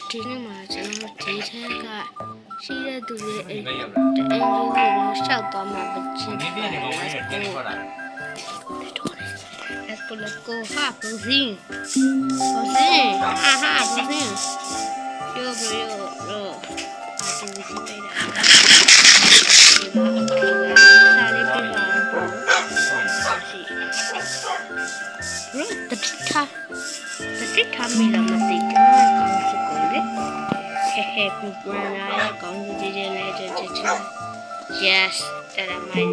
ဒီနေ့မှာကျွန်တော်ဒီထက်ကရှိတဲ့သူတွေအိမ်ကြီးကိုရှောက်သွားမှာပချင်းနေတယ်နော်အဲ့ဒါကိုlet's go ha bozin ha bozin yo ati si pe da sari pe da bro tata mi la ma ti ta kaung su ko le he program ya kaung su ji ji le ji yes tara mai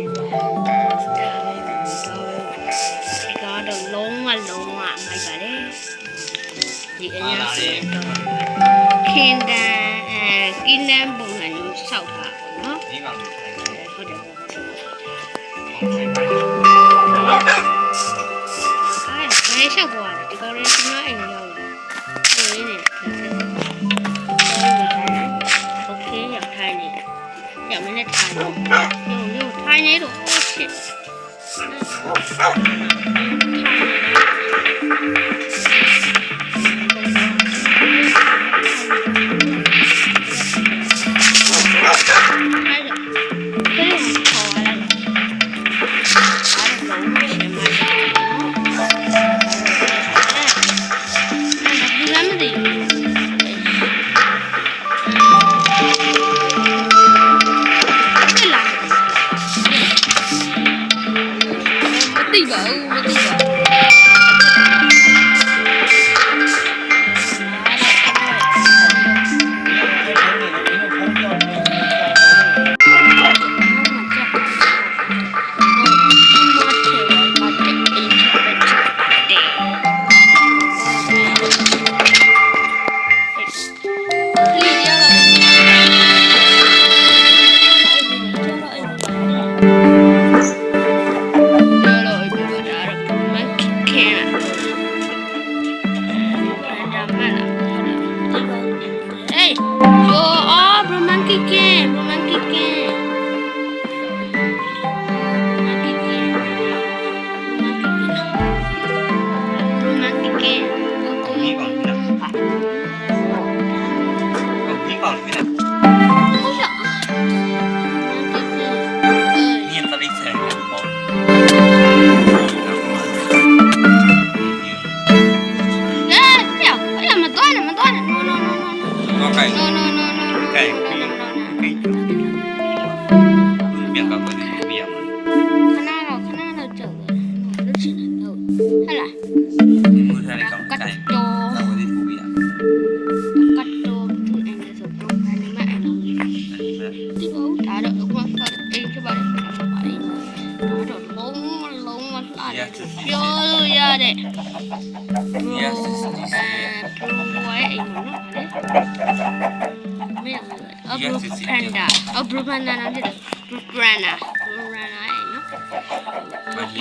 တော့လုံးဝမိုက်ပါတယ်ဒီအညာဆိုတော့ခင်းတန်းကင်းတန်းပုံစံမျိုးဆောက်တာပေါ့နော်ဒီကောင်ဟုတ်တယ်ဘယ်ရှောက်သွားလဲဒီကောင်လေးကျွန်တော်အိမ်ရောက်လာဟိုရင်းနေโอเคရောက်ထိုင်နေရောက်မင်းနဲ့ထိုင်ရုံထိုင်နေတော့ shit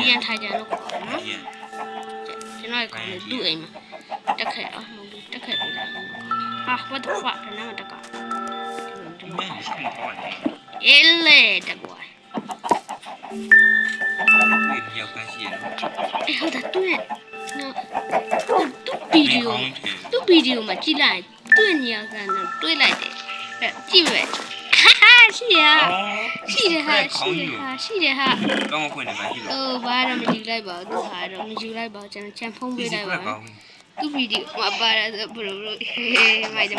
Ian thay cho nó có nó cho nó còn được đuổi mà chắc khẽ chắc khẽ ha what the fuck nó mà tất cả ele da boy ê thật tuyệt tu video mà chỉ lại tuyệt nhiều ra nó tuyệt lại để chỉ vậyရှိတယ်ဟာကောင်းခွင့်နေမှာရှိလို့ဘာတော့မယူလိုက်ပါဘူးသူဟာတော့မယူလိုက်ပါဘူးကျွန်တော်ချန်ဖုံးပေးလိုက်ပါသူဗီဒီယိုမှာပါရဆိုဘလို့မိုက်တယ်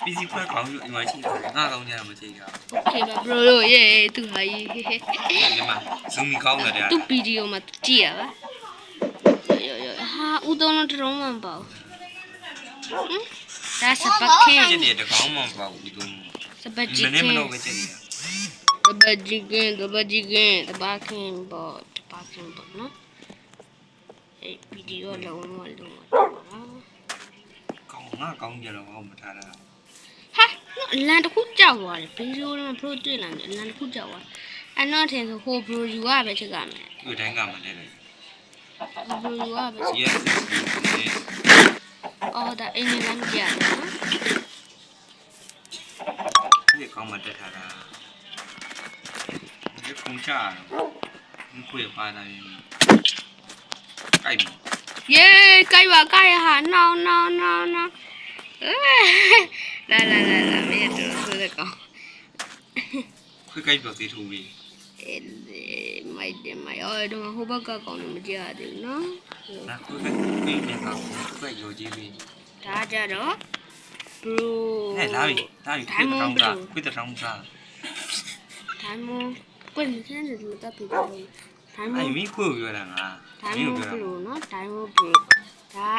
ပြီးစီခွဲကောင်းယူအမှရှိတယ်ငါကောင်းကြမှာချိန်တာโอเคပါ bro ရေသူဟာကြီးဒီမှာ zoom ကောင်းတယ်သူဗီဒီယိုမှာကြည့်ရပါယောဟာဦးသုံးလုံးတုံးမှမပေါ့ဒါစပကင်းဒီတကောင်းမှမပေါ့ဦးသုံးSabajikin, no? Video long. Công giờ đâu không thà đâu. Ha, land khu chảo à? Video nó pro chơi land khu chảo à? Anh nói thế rồi, pro you à bây giờ làm. Tôi đánh cả mà đây này. Pro you à bây giờ. Oh, that anh làm gì à? Cái con mà đây là cái không trả nó quỷ ba này cay yeah cay hả no လာမင်းတို့ဆိုတဲ့ကောင် ခွေးကြိုက်တော့သေးထိုးပြီ မိုက်တယ်မိုက်အော်တော့ဟိုဘက်ကကောင်လည်းမကြရသေးဘူးနော် နာခွေးကြိုက်တဲ့ကောင်ခွေးရောကြီးပြီ ဒါကြတော့ဘရို ဟဲ့လာပြီခွေးတောင်းတာခွေးတောင်းတာ ဒိုင်းမွန်ကိုယ်မစင်းတယ်မတပ်ပြီးတော့ဒိုင်းမွ အဲ့ န် မင်းခွေးကိုပြောတာငါ ဒိုင်း မင်း မွ ကို န်ဘပြောတာ ရိုနော်ဒိုင်းမွန်ဘရိုဒါ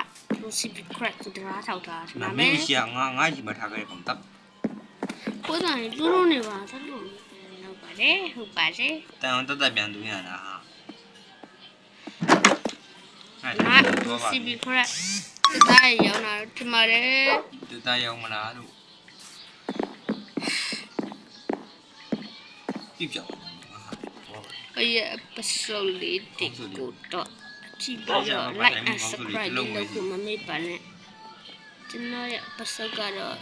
recipe crack ဆိုတာထောက်တာဒီ နာ မှာ မ ပဲ င်းရှိငါကြီးမထားခဲ့ကောင်တပ် ကိုယ်တိုင်လူလူနေပါသလို့ဟုတ်ပါတယ်ဟုတ်ပါတယ် တန်အောင်တက်ပြန်သူရတာဟာအဲ့ ငါ ဒါတော့ပါ recipe crack ဒါရောင်းတာဒီမှာလေ တတရောက်မလားလို့ပြပြောင်း အရဲ့ပစိုးလေးတစ်ကိုတော့ကြည့်ပြီးတော့ like and subscribe လုပ်ဖို့မမေ့ပါနဲ့ကျွန်တော်ရဲ့ episode ကတော့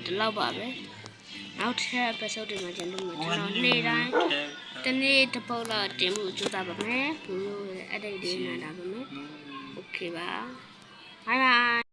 ဒီလောက်ပါပဲနောက်ထပ် episode တွေမှာကျွန်တော်တို့နေ့တိုင်းတနေ့တစ်ပုတ်လောက်တင်မှုကြိုးစားပါမယ်ဘိုးရဲ့ edit လေးနားတာပါမယ် okay ပါ bye bye